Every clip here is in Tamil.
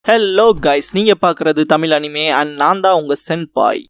ஹலோ கைஸ், நீங்க பார்க்குறது தமிழ் அனிமே அண்ட் நான் தான் உங்க சென்பாய்.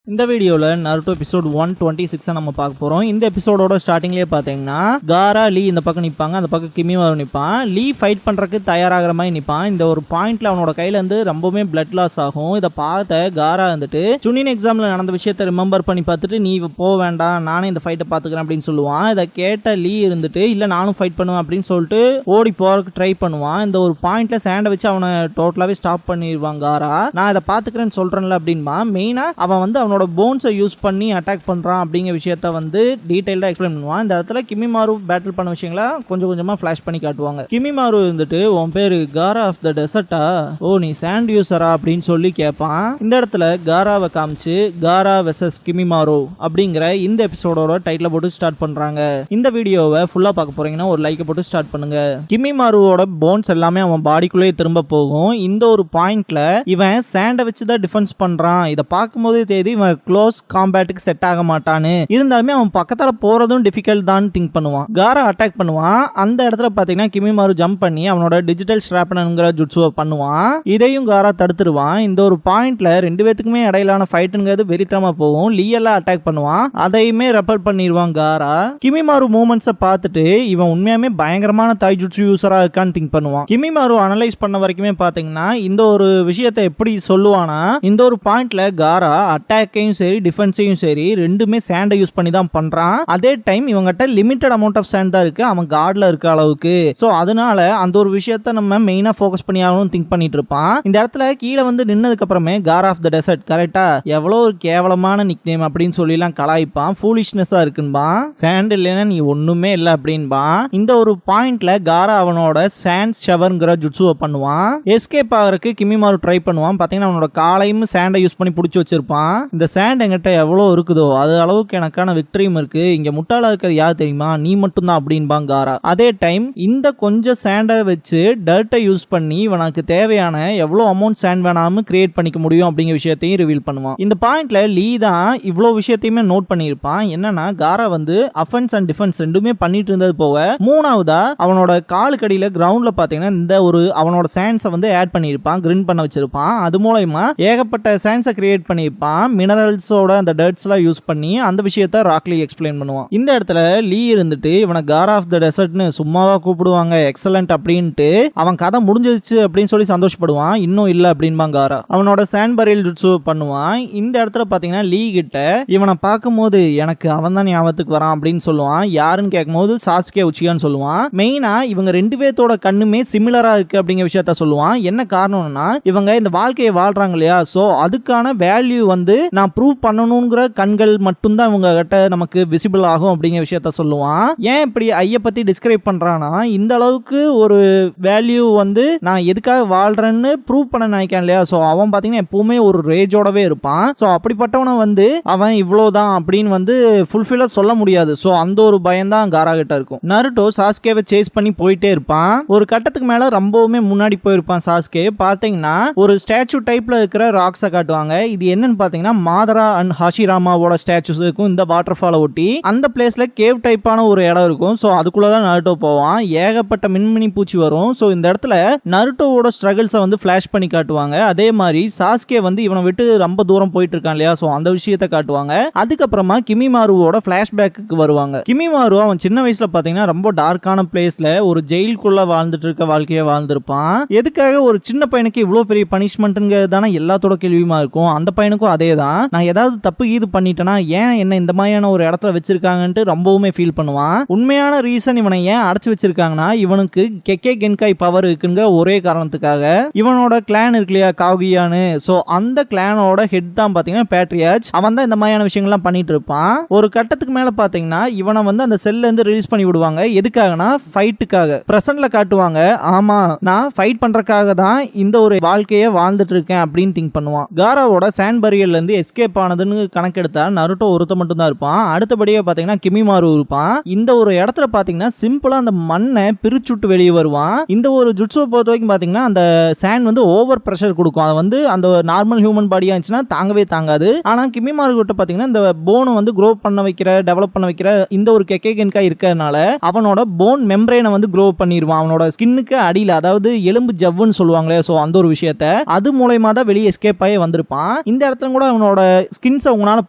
இந்த வீடியோவில் நருட்டோ எபிசோட் 126 நம்ம பார்க்க போகிறோம். இந்த எபிசோடோட ஸ்டார்டிங்லேயே பார்த்தீங்கன்னா காரா லீ இந்த பக்கம் நிற்பாங்க, அந்த பக்கம் கிமிமாரு நிற்பான். லீ ஃபைட் பண்ணுறதுக்கு தயாராகிற மாதிரி நிற்பான். இந்த ஒரு பாயிண்ட்ல அவனோட கையிலேருந்து ரொம்பவுமே பிளட் லாஸ் ஆகும். இதை பார்த்த காரா வந்துட்டு சுனின் எக்ஸாமில் நடந்த விஷயத்தை ரிமெம்பர் பண்ணி பார்த்துட்டு நீ போக வேண்டாம், நானே இந்த ஃபைட்டை பார்த்துக்கிறேன் அப்படின்னு சொல்லுவான். இதை கேட்ட லீ இருந்துட்டு இல்லை நானும் ஃபைட் பண்ணுவேன் அப்படின்னு சொல்லிட்டு ஓடி போகிறதுக்கு ட்ரை பண்ணுவான். இந்த ஒரு பாயிண்ட்ல சேண்டை வச்சு அவனை டோட்டலாகவே ஸ்டாப் பண்ணிடுவான் காரா. நான் இதை பார்த்துக்கிறேன்னு சொல்கிறேன்ல அப்படின்பா. மெயினாக அவன் வந்து அவனோட போன்ஸை யூஸ் பண்ணி அட்டாக் பண்றான் அப்படிங்கிற விஷயத்த வந்து டீடைல்டா எக்ஸ்பிளைன் பண்ணுவான். இந்த இடத்துல கிமிமாரு பேட்டில் பண்ண விஷயங்களை கொஞ்சம் கொஞ்சமா ஃபிளாஷ் பண்ணி காட்டுவாங்க. கிமிமாரு இருந்துட்டு உன் பேரு காரா ஆஃப் த டெசர்ட்டா, ஓ நீ சாண்ட் யூசரா அப்படின்னு சொல்லி கேட்பான். இந்த இடத்துல காராவை காமிச்சு காரா வெர்சஸ் கிமிமாரு அப்படிங்கிற இந்த எபிசோடோட டைட்டில் போட்டு ஸ்டார்ட் பண்றாங்க. இந்த வீடியோவை ஃபுல்லா பார்க்க போறீங்கன்னா ஒரு லைக்கை போட்டு ஸ்டார்ட் பண்ணுங்க. கிமிமாருவோட போன்ஸ் எல்லாமே அவன் பாடிக்குள்ளேயே திரும்ப போகும். இந்த ஒரு பாயிண்ட்ல இவன் சாண்டை வச்சு தான் டிஃபென்ஸ் பண்றான். இதை பார்க்கும்போதே தெரியுது இவன் க்ளோஸ் காம்பேட்டுக்கு செட் ஆக மாட்டான்னு. இருந்தாலுமே அவன் பக்கத்தால போறதும் டிஃபிகல்ட் தான் திங்க் பண்ணுவான். காரா அட்டாக் பண்ணுவான். அந்த இடத்துல பாத்தீங்கன்னா கிமிமாரு ஜம்ப் பண்ணி அவனோட டிஜிட்டல் ஸ்ட்ராப்னுங்கிற ஜுட்சுவை பண்ணுவான். இதையும் காரா தடுத்துருவான். இந்த ஒரு பாயிண்ட்ல ரெண்டு பேத்துக்குமே இடையிலான ஃபைட்டுங்கிறது வெறித்தனமா போகும். லீயெல்லாம் அட்டாக் பண்ணுவான், அதையுமே ரெப்பல் பண்ணிடுவான் காரா. கிமிமாரு மூமெண்ட்ஸை பார்த்துட்டு இவன் உண்மையாமே பயங்கரமான தாய் ஜுட்சு யூசரா இருக்கான்னு திங்க் பண்ணுவான். கிமிமாரு அனலைஸ் பண்ண வரைக்குமே பாத்தீங்கன்னா இந்த ஒரு விஷயத்தை எப்படி சொல்லுவானா, இந்த ஒரு பாயிண்ட்ல காரா அட்டாக்கையும் சரி டிஃபென்ஸையும் சரி ரெண்டுமே சாண்டை யூஸ் பண்ணி தான் பண்றான். அதே டைம் இவங்ககிட்ட லிமிட்டட் அமௌண்ட் ஆஃப் சாண்ட் தான் இருக்கு, அவன் கார்ட்ல இருக்க அளவுக்கு. சோ அதனால அந்த ஒரு விஷயத்த நம்ம மெயினா ஃபோக்கஸ் பண்ணி ஆகணும்னு திங்க் பண்ணிட்டு இருப்பான். இந்த இடத்துல கீழே வந்து நின்னதுக்கு அப்புறமே காரா ஆஃப் த டெசர்ட் கரெக்டா எவ்வளவு ஒரு கேவலமான நிக் நேம் அப்படின்னு சொல்லி எல்லாம் கலாய்ப்பான். ஃபூலிஷ்னஸா இருக்குன்பா. சாண்ட் இல்லைன்னா நீ ஒண்ணுமே இல்லை அப்படின்பா. இந்த ஒரு பாயிண்ட்ல காரா அவனோட சாண்ட் ஷவர்ங்கிற ஜுட்சுவை பண்ணுவான். எஸ்கேப் ஆகிறதுக்கு கிமிமாரு ட்ரை பண்ணுவான். பாத்தீங்கன்னா அவனோட காலையும் சாண்டை யூஸ் பண்ணி பிடிச்சி வச்சிருப்பான். இந்த சாண்ட் எங்கிட்ட எவ்வளோ இருக்குதோ அது அளவுக்கு எனக்கான விக்டரியும் இருக்கு, இங்க முட்டாளா இருக்கிறது யார் தெரியுமா, நீ மட்டும்தான் அப்படின்பாங்க காரா. அதே டைம் இந்த கொஞ்சம் சாண்டை வச்சு டர்ட்டை யூஸ் பண்ணி இவனுக்கு தேவையான எவ்வளோ அமௌண்ட் சாண்ட் வேணாம கிரியேட் பண்ணிக்க முடியும் அப்படிங்கிற விஷயத்தையும் ரிவீல் பண்ணுவான். இந்த பாயிண்ட்ல லீ தான் இவ்வளோ விஷயத்தையுமே நோட் பண்ணியிருப்பான். என்னன்னா காரா வந்து அஃபென்ஸ் அண்ட் டிஃபென்ஸ் ரெண்டுமே பண்ணிட்டு இருந்தது போக மூணாவதா அவனோட காலுக்கடியில கிரவுண்ட்ல பாத்தீங்கன்னா இந்த ஒரு அவனோட சாண்ட்ஸை வந்து ஆட் பண்ணியிருப்பான், கிரிண்ட் பண்ண வச்சிருப்பான். அது மூலமா ஏகப்பட்ட சாண்ட்ஸை கிரியேட் பண்ணியிருப்பான். மினரல்ஸோட அந்த டர்ட்ஸ்லாம் யூஸ் பண்ணி அந்த விஷயத்தை ராக்லி எக்ஸ்பிளைன் பண்ணுவான். இந்த இடத்துல லீ இருந்துட்டு இவனை காரா ஆஃப் த டெசர்ட்னு சும்மாவா கூப்பிடுவாங்க, எக்ஸலண்ட் அப்படின்ட்டு அவன் கதை முடிஞ்சிருச்சு அப்படின்னு சொல்லி சந்தோஷப்படுவான். இன்னும் இல்ல அப்படின்பாங்க காரா. அவனோட சாண்ட் பரியல் ஜுட்சு பண்ணுவான். இந்த இடத்துல பாத்தீங்கன்னா லீ கிட்ட இவனை பார்க்கும்போது எனக்கு அவன் தான் ஞாபகத்துக்கு வரான் அப்படின்னு சொல்லுவான். யாருன்னு கேட்கும்போது சாஸ்கே உச்சிகான்னு சொல்லுவான். மெயினா இவங்க ரெண்டு பேர்த்தோட கண்ணுமே சிமிலரா இருக்கு அப்படிங்கிற விஷயத்த சொல்லுவான். என்ன காரணம்னா இவங்க இந்த வாழ்க்கையை வாழ்றாங்க இல்லையா, சோ அதுக்கான வேல்யூ வந்து நான் ப்ரூவ் பண்ணணுங்கிற கண்கள் மட்டும்தான் இவங்க கிட்ட நமக்கு விசிபிள் ஆகும் அப்படிங்கிற விஷயத்த சொல்லுவான். ஏன் இப்படி ஐய பத்தி டிஸ்கிரைப் பண்றானா, இந்த அளவுக்கு ஒரு வேல்யூ வந்து நான் எதுக்காக வாழ்றேன்னு ப்ரூவ் பண்ண நினைக்கிறேன் இல்லையா, சோ அவன் பாத்தீங்கன்னா எப்பவுமே ஒரு ரேஜோடவே இருப்பான். சோ அப்படிப்பட்டவனை வந்து அவன் இவ்வளவுதான் அப்படின்னு வந்து ஃபுல்ஃபில்லா சொல்ல முடியாது. சோ அந்த ஒரு பயம் தான் காரா கிட்ட இருக்கும். நருட்டோ சாஸ்கேவை சேஸ் பண்ணி போயிட்டே இருப்பான். ஒரு கட்டத்துக்கு மேல ரொம்பவுமே முன்னாடி போயிருப்பான். சாஸ்கே பாத்தீங்கன்னா ஒரு ஸ்டாச்சு டைப்ல இருக்கிற ராக்ஸை காட்டுவாங்க. இது என்னன்னு பாத்தீங்கன்னா மாதரா அண்ட் ஹாஷிராமாவோட ஸ்டாச்சுஸ் இருக்கும். இந்த வாட்டர் ஃபாலை ஒட்டி அந்த பிளேஸ்ல கேவ் டைப்பான ஒரு இடம் இருக்கும். சோ அதுக்குள்ளதான் நருட்டோ போவான். ஏகப்பட்ட மின்மினி பூச்சி வரும். சோ இந்த இடத்துல நருட்டோவோட ஸ்ட்ரகிள்ஸை வந்து ஃபிளாஷ் பண்ணி காட்டுவாங்க. அதே மாதிரி சாஸ்கே வந்து இவனை விட்டு ரொம்ப தூரம் போயிட்டு இருக்கான் இல்லையா, சோ அந்த விஷயத்தை காட்டுவாங்க. அதுக்கப்புறமா கிமிமாருவோட பிளாஷ்பேக்கு வருவாங்க. கிமிமாரு அவன் சின்ன வயசுல பாத்தீங்கன்னா ரொம்ப டார்க்கான பிளேஸ்ல ஒரு ஜெயிலுக்குள்ள வாழ்ந்துட்டு இருக்க வாழ்க்கையை வாழ்ந்திருப்பான். எதுக்காக ஒரு சின்ன பையனுக்கு இவ்வளவு பெரிய பனிஷ்மெண்ட்ங்கிறது தானே எல்லாத்தோட கேள்வியுமா இருக்கும். அந்த பையனுக்கும் அதே தான். நான் ஏதாவது தப்பு இது பண்ணிட்டேனா ஏன் என்ன இந்த மாதிரியான ஒரு இடத்துல வச்சிருக்காங்கன்ட்டு ரொம்பவுமே ஃபீல் பண்ணுவான். உண்மையான ரீசன் இவனை ஏன் அடைச்சு வச்சிருக்காங்கன்னா இவனுக்கு கெக்கே கென்காய் பவர் இருக்குங்கிற ஒரே காரணத்துக்காக. இவனோட கிளான் இருக்கு இல்லையா காகுயான்னு, சோ அந்த கிளானோட ஹெட் தான் பாத்தீங்கன்னா பேட்ரியாச். அவன் தான் இந்த மாதிரியான விஷயங்கள்லாம் பண்ணிட்டு இருப்பான். ஒரு கட்டத்துக்கு மேல பாத்தீங்கன்னா இவனை வந்து அந்த செல்ல இருந்து ரிலீஸ் பண்ணி விடுவாங்க. எதுக்காகனா ஃபைட்டுக்காக. பிரசன்ட்ல காட்டுவாங்க, ஆமா நான் ஃபைட் பண்றதுக்காக தான் இந்த ஒரு வாழ்க்கையை வாழ்ந்துட்டு இருக்கேன் அப்படின்னு திங்க் பண்ணுவான். காராவோட சாண்ட் பரியல்ல இருந்து எஸ்கேப் ஆனதுன்னு கணக்கெடுத்தா நருட்டோ ஒருத்த மட்டும் தான் இருப்பான். அடுத்தபடியே பாத்தீங்கன்னா கிமிமாரு இருப்பான். இந்த ஒரு இடத்துல பாத்தீங்கன்னா சிம்பிளா அந்த மண்ணை பிரிச்சுட்டு வெளியே வருவான். இந்த ஒரு ஜுட்சுவை பொறுத்த வரைக்கும் பாத்தீங்கன்னா அந்த சாண்ட் வந்து ஓவர் பிரஷர் கொடுக்கும். அது வந்து அந்த நார்மல் ஹியூமன் பாடியா இருந்துச்சுன்னா தாங்கவே தாங்காது. ஆனா கிமிமாரு கிட்ட பாத்தீங்கன்னா இந்த போனை வந்து க்ரோ பண்ண வைக்கிற டெவலப் பண்ண வைக்கிற இந்த ஒரு கெக்கேகென்கா இருக்கிறதுனால அவனோட போன் மெம்பரேனை வந்து க்ரோ பண்ணிடுவான். அவனோட ஸ்கின்னுக்கு அடியில், அதாவது எலும்பு ஜவ்வுன்னு சொல்லுவாங்களே, ஸோ அந்த ஒரு விஷயத்த அது மூலயமா தான் வெளியே எஸ்கேப் ஆகி வந்திருப்பான். இந்த இடத்துல கூட அவனோட ஸ்கின்ஸ் அவங்களால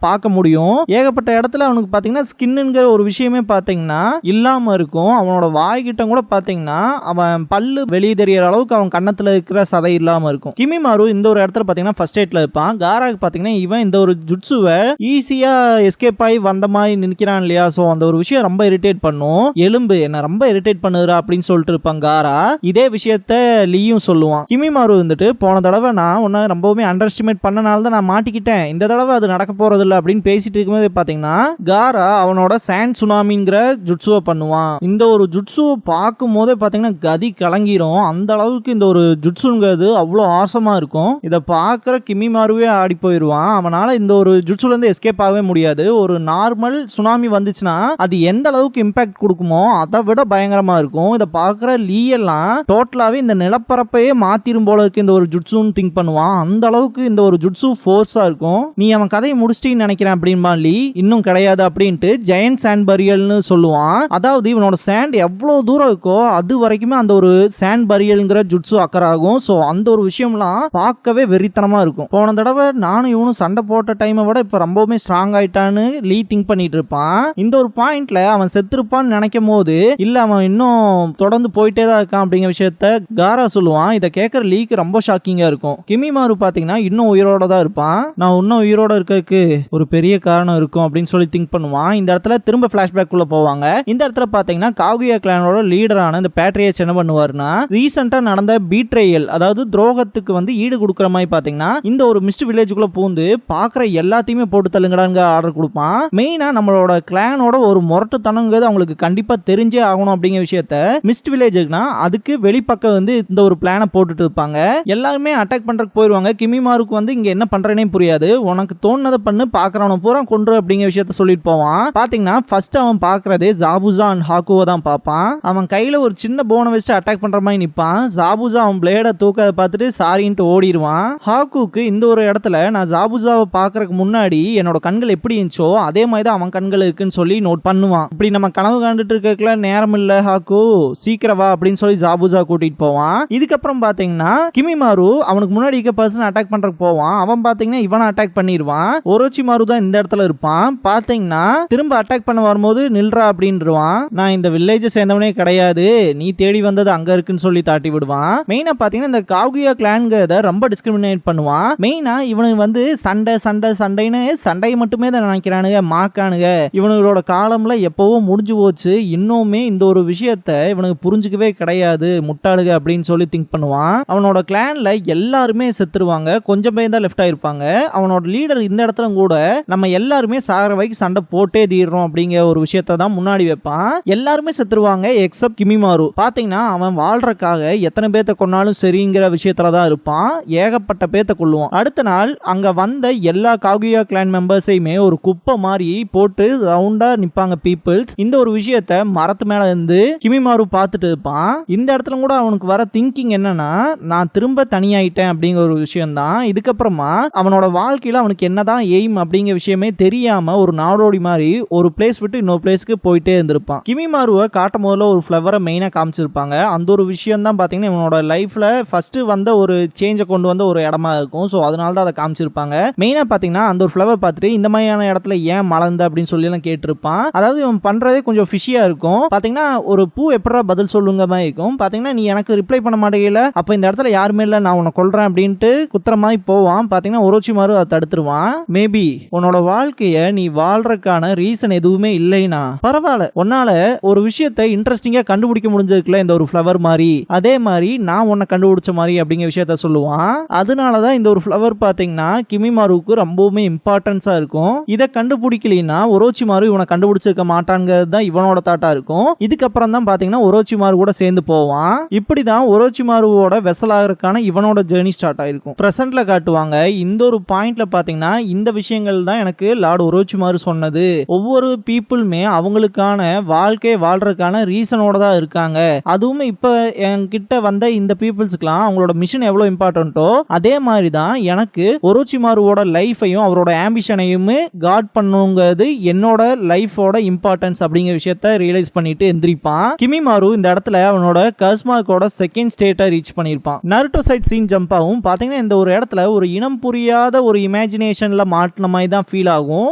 பார்க்க முடியும். ஏகப்பட்ட இடத்துல அவனுக்கு பாத்தீங்கன்னா ஸ்கின்னுங்கிற ஒரு விஷயமே பாத்தீங்கன்னா இல்லாம இருக்கும். அவனோட வாய்கிட்ட கூட பாத்தீங்கன்னா அவன் பல்லு வெளியே தெரியற அளவுக்கு அவன் கண்ணத்துல இருக்கிற சதை இல்லாம இருக்கும். கிமிமாரு இந்த ஒரு இடத்துல பாத்தீங்கன்னா ஃபர்ஸ்ட் எய்ட்ல இருப்பான். காராக்கு பாத்தீங்கன்னா இவன் இந்த ஒரு ஜுட்சுவை ஈஸியா எஸ்கேப் ஆகி வந்த மாதிரி நினைக்கிறான் இல்லையா, சோ அந்த ஒரு விஷயம் ரொம்ப இரிட்டேட் பண்ணும். எலும்பு என்ன ரொம்ப இரிட்டேட் பண்ணுறா அப்படின்னு சொல்லிட்டு இருப்பான் காரா. இதே விஷயத்த லீயும் சொல்லுவான். கிமிமாரு வந்துட்டு போன தடவை நான் உன்னை ரொம்பவுமே அண்டர் எஸ்டிமேட் பண்ணனால தான் நான் மாட்டிக்கிட்டேன், இந்த தடவை அது நடக்க போறது இல்லை அப்படின்னு பேசிட்டு இருக்கும்போது பாத்தீங்கன்னா காரா அவனோட சாண்ட் சுனாமிங்கிற ஜுட்சுவை பண்ணுவான். இந்த ஒரு ஜுட்சுவை பார்க்கும் போதே பாத்தீங்கன்னா கதி கலங்கிரும். அந்த அளவுக்கு இந்த ஒரு ஜுட்சுங்கிறது அவ்வளோ ஆசமா இருக்கும். இதை பார்க்குற கிமிமாருவே ஆடி போயிடுவான். அவனால இந்த ஒரு ஜுட்சுல இருந்து எஸ்கேப் ஆகவே முடியாது. ஒரு நார்மல் சுனாமி வந்துச்சுன்னா அது எந்த அளவுக்கு இம்பாக்ட் கொடுக்குமோ அதை விட பயங்கரமா இருக்கும். இதை பார்க்குற லீ எல்லாம் டோட்டலாவே இந்த நிலப்பரப்பையே மாத்திரும் போல இருக்கு இந்த ஒரு ஜுட்சுன்னு திங்க் பண்ணுவான். அந்த அளவுக்கு இந்த ஒரு ஜுட்சு ஃபோர்ஸா இருக்கும். நீ அவன் கதையை முடிச்சிட்டின்னு நினைக்கிறேன் அப்படின்பா லீ. இன்னும் கிடையாது அப்படின்ட்டு ஜெயண்ட் சாண்ட் பரியல்னு சொல்லுவான். அதாவது இவனோட சாண்ட் எவ்வளவு தூரம் இருக்கோ அது வரைக்குமே அந்த ஒரு சாண்ட் பரியல்ங்கிற ஜுட்சு அக்கறாகும். ஸோ அந்த ஒரு விஷயம்லாம் பார்க்கவே வெறித்தனமா இருக்கும். போன தடவை நானும் இவனும் சண்டை போட்ட டைமை விட இப்ப ரொம்பவுமே ஸ்ட்ராங் ஆயிட்டான்னு லீ திங்க் பண்ணிட்டு இருப்பான். இந்த ஒரு பாயிண்ட்ல அவன் செத்துருப்பான்னு நினைக்கும் போது இல்ல அவன் இன்னும் தொடர்ந்து போயிட்டே தான் இருக்கான் அப்படிங்கிற விஷயத்த காரா சொல்லுவான். இதை கேட்கற லீக்கு ரொம்ப ஷாக்கிங்கா இருக்கும். கிமிமாரு பாத்தீங்கன்னா இன்னும் உயிரோட தான் இருப்பான். நான் இன்னும் உயிரோட இருக்கிறதுக்கு ஒரு பெரிய காரணம் இருக்கும் அப்படின்னு சொல்லி திங்க் பண்ணுவான். இந்த இடத்துல திரும்ப பிளாஷ்பேக் உள்ள போவாங்க. இந்த இடத்துல பாத்தீங்கன்னா காகுயா கிளானோட லீடரான இந்த பேட்ரியேட்ஸ் என்ன பண்ணுவாருன்னா ரீசெண்டா நடந்த பீட்ரேயல், அதாவது துரோகத்துக்கு வந்து ஈடு கொடுக்குற மாதிரி பாத்தீங்கன்னா இந்த ஒரு மிஸ்ட் வில்லேஜுக்குள்ள பூந்து பாக்குற எல்லாத்தையுமே போட்டு தள்ளுங்கடாங்க ஆர்டர் கொடுப்பான். மெயினா நம்மளோட கிளானோட ஒரு முரட்டுத்தனங்கிறது அவங்களுக்கு கண்டிப்பா தெரிஞ்சே ஆகணும் அப்படிங்கிற விஷயத்த மிஸ்ட் வில்லேஜ்னா அதுக்கு வெளிப்பக்கம் வந்து இந்த ஒரு பிளானை போட்டுட்டு இருப்பாங்க. எல்லாருமே அட்டாக் பண்றதுக்கு போயிருவாங்க. கிமிமாருக்கு வந்து இங்க என்ன பண்றேனே புரியாது. உனக்கு தோணுனதை பண்ணு, பாக்குறவன பூரா கொன்று அப்படிங்கிற விஷயத்த சொல்லிட்டு போவான். பாத்தீங்கன்னா ஃபர்ஸ்ட் அவன் பாக்குறதே ஜாபுசா அண்ட் ஹாக்குவை தான் பார்ப்பான். அவன் கையில ஒரு சின்ன போனை வச்சு அட்டாக் பண்ற மாதிரி நிப்பான். ஜாபுசா அவன் பிளேட தூக்க பார்த்துட்டு சாரின்ட்டு ஓடிடுவான். ஹாக்குக்கு இந்த ஒரு இடத்துல நான் ஜாபுசாவை பாக்குறதுக்கு முன்னாடி என்னோட கண்கள் எப்படி இருந்துச்சோ அதே மாதிரி தான் அவன் கண்கள் இருக்குன்னு சொல்லி நோட் பண்ணுவான். இப்படி நம்ம கனவு காண்டுட்டு இருக்கல நேரம் இல்ல ஹாக்கு, சீக்கிரம் வா அப்படின்னு சொல்லி ஜாபுசா கூட்டிட்டு போவான். இதுக்கப்புறம் பாத்தீங்கன்னா கிமிமாரு அவனுக்கு முன்னாடி இருக்க பர்சன் அட்டாக் பண்றதுக்கு போவான். அவன் பாத்தீங்கன்னா இவனை அட்டாக் பண்ணிடுவான். ஒரோச்சிமாரு தான் இந்த இடத்துல இருப்பான். பாத்தீங்கன்னா திரும்ப அட்டாக் பண்ண வரும்போது நில்றா அப்படின்றான். நான் இந்த வில்லேஜை சேர்ந்தவனே கிடையாது, நீ தேடி வந்தது அங்க இருக்குன்னு சொல்லி தாட்டி விடுவான். மெயினா பாத்தீங்கன்னா இந்த காகுயா கிளான்கிறத ரொம்ப டிஸ்கிரிமினேட் பண்ணுவான். மெயினா இவனுக்கு வந்து சண்டை சண்டை சண்டைன்னு சண்டையை மட்டுமே தான் நினைக்கிறானுங்க, மாக்கானுங்க. இவனுங்களோட காலம்ல எப்பவும் முடிஞ்சு போச்சு, இன்னுமே இந்த ஒரு விஷயத்த இவனுக்கு புரிஞ்சுக்கவே கிடையாது, முட்டாளுக அப்படின்னு சொல்லி திங்க் பண்ணுவான். அவனோட கிளான்ல எல்லாருமே செத்துருவாங்க, கொஞ்சம் பேர் தான் லெஃப்ட் ஆயிருப்பாங்க. அவனோட லீடர் இந்த இடத்துல கூட நம்ம எல்லாருமே சாகிற வரைக்கும் சண்டை போட்டே தீர்றோம் அப்படிங்கிற ஒரு விஷயத்த தான் முன்னாடி வைப்பான். எல்லாருமே செத்துருவாங்க எக்ஸப்ட் கிமிமாரு. பாத்தீங்கன்னா அவன் வாழ்றதுக்காக எத்தனை பேர்த்த கொன்னாலும் சரிங்கிற விஷயத்துல தான் இருப்பான். ஏகப்பட்ட பேர்த்த கொள்ளுவான். அடுத்த நாள் அங்க வந்த எல்லா காகுயா கிளான் மெம்பர்ஸையுமே ஒரு குப்பை மாதிரி போட்டு ரவுண்டா நிப்பாங்க பீப்புள்ஸ். இந்த ஒரு விஷயத்த மரத்து மேல இருந்து கிமிமாரு பார்த்துட்டு இருப்பான். இந்த இடத்துல கூட அவனுக்கு வர திங்கிங் என்னன்னா நான் திரும்ப தனியாயிட்டேன் அப்படிங்கிற ஒரு விஷயம் தான். இதுக்கப்புறமா அவனோட வாழ்க்கையில அவனுக்கு என்னதான் எய்ம் அப்படிங்கிற விஷயமே தெரியாம ஒரு நாடோடி மாதிரி ஒரு பிளேஸ் விட்டு இன்னொரு பிளேஸ்க்கு போயிட்டே இருந்திருப்பான். கிமிமாருவை காட்டும் போதுல ஒரு ஃபிளவரை மெயினா காமிச்சிருப்பாங்க. அந்த ஒரு விஷயம் தான் பாத்தீங்கன்னா இவனோட லைஃப்ல ஃபர்ஸ்ட் வந்த ஒரு சேஞ்சை கொண்டு வந்த ஒரு இடமா இருக்கும். ஸோ அதனால தான் அதை காமிச்சிருப்பாங்க. மெயினா பாத்தீங்கன்னா அந்த ஒரு ஃபிளவர் பார்த்துட்டு இந்த மாதிரியான இடத்துல ஏன் மலர்ந்த அப்படின்னு சொல்லி எல்லாம் கேட்டிருப்பான். அதாவது இவன் பண்றதே கொஞ்சம் ஃபிஷியா இருக்கும். பாத்தீங்கன்னா ஒரு பூ எப்படா பதில் சொல்லுங்க மாதிரி இருக்கும். பாத்தீங்கன்னா நீ எனக்கு ரிப்ளை பண்ண மாட்டேங்கல, அப்ப இந்த இடத்துல யாருமே இல்ல, நான் உன்னை கொல்றேன் அப்படின்ட்டு குத்துற மாதிரி போவான். பாத்தீங்கன்னா ஒரோச்சிமாரு அதை தடுத்துருவான். மேபி உன்னோட வாழ்க்கைய நீ வாழ்றதுக்கான ரீசன் எதுவுமே இல்லைனா பரவாயில்ல, உன்னால ஒரு விஷயத்தை இன்ட்ரெஸ்டிங்கா கண்டுபிடிக்க முடிஞ்சிருக்குல இந்த ஒரு ஃபிளவர் மாதிரி, அதே மாதிரி நான் உன்னை கண்டுபிடிச்ச மாதிரி அப்படிங்கிற விஷயத்த சொல்லுவான். அதனாலதான் இந்த ஒரு ஃபிளவர் பாத்தீங்கன்னா கிமிமாருக்கு ரொம்பவுமே இம்பார்ட்டன்ஸா இருக்கும். இதை கண்டுபிடிக்கலனா ஒரோச்சிமாரு இவனை கண்டுபிடிச்சிருக்க மாட்டான்ங்கிறது தான் இவனோட தாட்டா இருக்கும். இதுக்கப்புறம் தான் பாத்தீங்கன்னா ஒரோச்சிமாரு கூட சேர்ந்து போவான். இப்படிதான் ஒரோச்சிமாருவோட வெசல் ஆகிறதுக்கான இவனோட ஜெர்னி ஸ்டார்ட் ஆயிருக்கும். பிரசன்ட்ல காட்டுவாங்க. இந்த ஒரு பாயிண்ட்ல பாயிண்ட்ல பாத்தீங்கன்னா இந்த விஷயங்கள் தான் எனக்கு லார்ட் ஒரோச்சிமாரு சொன்னது. ஒவ்வொரு பீப்புளுமே அவங்களுக்கான வாழ்க்கை வாழ்றதுக்கான ரீசனோட தான் இருக்காங்க. அதுவும் இப்ப என்கிட்ட வந்த இந்த பீப்புள்ஸ்க்குலாம் அவங்களோட மிஷன் எவ்வளவு இம்பார்ட்டன்ட்டோ அதே மாதிரி தான் எனக்கு ஒரோச்சிமாருவோட லைஃபையும் அவரோட ஆம்பிஷனையும் காட் பண்ணுங்கிறது என்னோட லைஃபோட இம்பார்ட்டன்ஸ் அப்படிங்கிற விஷயத்த ரியலைஸ் பண்ணிட்டு எந்திரிப்பான். கிமிமாரு இந்த இடத்துல அவனோட கஸ்மார்க்கோட செகண்ட் ஸ்டேட்டை ரீச் பண்ணிருப்பான். நருட்டோ சைட் சீன் ஜம்ப் ஆகும். பாத்தீங்கன்னா இந்த ஒரு இடத்துல ஒரு இனம் புரியாத ஒரு இமேஜினேஷன்ல மாட்டின மாதிரி தான் ஃபீல் ஆகும்.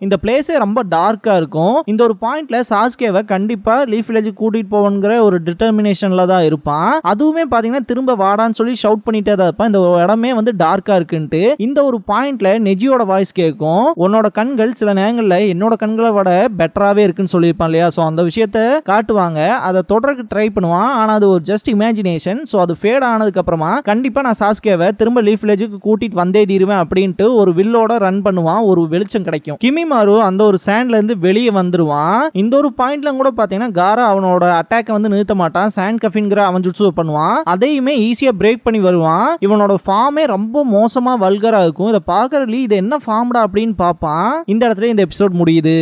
இந்த பிளேஸே ரொம்ப டார்க்கா இருக்கும். இந்த ஒரு பாயிண்ட்ல சாஸ்கேவை கண்டிப்பா லீஃப் வில்லேஜ் கூட்டிட்டு போவங்கிற ஒரு டிட்டர்மினேஷன்ல தான் இருப்பான். அதுவுமே பாத்தீங்கன்னா திரும்ப வாடான்னு சொல்லி ஷவுட் பண்ணிட்டே தான் இருப்பான். இந்த இடமே வந்து டார்க்கா இருக்குன்ட்டு. இந்த ஒரு பாயிண்ட்ல நெஜியோட வாய்ஸ் கேட்கும். உன்னோட கண்கள் சில நேரங்கள்ல என்னோட கண்களை விட பெட்டராவே இருக்குன்னு சொல்லியிருப்பான் இல்லையா. ஸோ அந்த விஷயத்த காட்டுவாங்க. அதை தொடர்க்கு ட்ரை பண்ணுவான். ஆனா அது ஒரு ஜஸ்ட் இமேஜினேஷன். ஸோ அது ஃபேட் ஆனதுக்கு அப்புறமா கண்டிப்பா நான் சாஸ்கேவை திரும்ப லீஃப் வில்லேஜுக்கு கூட்டிட்டு வந்தே தீருவேன் அப்படின்ட்டு ஒரு வில்லோட ரன் பண்ணுவான். ஒரு வெளிச்சம் கிடைக்கும். கிமிமாரு அந்த ஒரு சாண்ட்ல இருந்து வெளியே வந்துருவான். இந்த ஒரு பாயிண்ட்ல கூட பாத்தீங்கன்னா காரா அவனோட அட்டாக்கை வந்து நிறுத்த மாட்டான். சாண்ட் கஃபின்கிற அவன் ஜுட்சு பண்ணுவான். அதையுமே ஈஸியா பிரேக் பண்ணி வருவான். இவனோட ஃபார்மே ரொம்ப மோசமா வல்கரா இருக்கும். இதை பாக்குற லீ இது என்ன ஃபார்ம்டா அப்படின்னு பாப்பான். இந்த இடத்துல இந்த எபிசோட் முடியுது.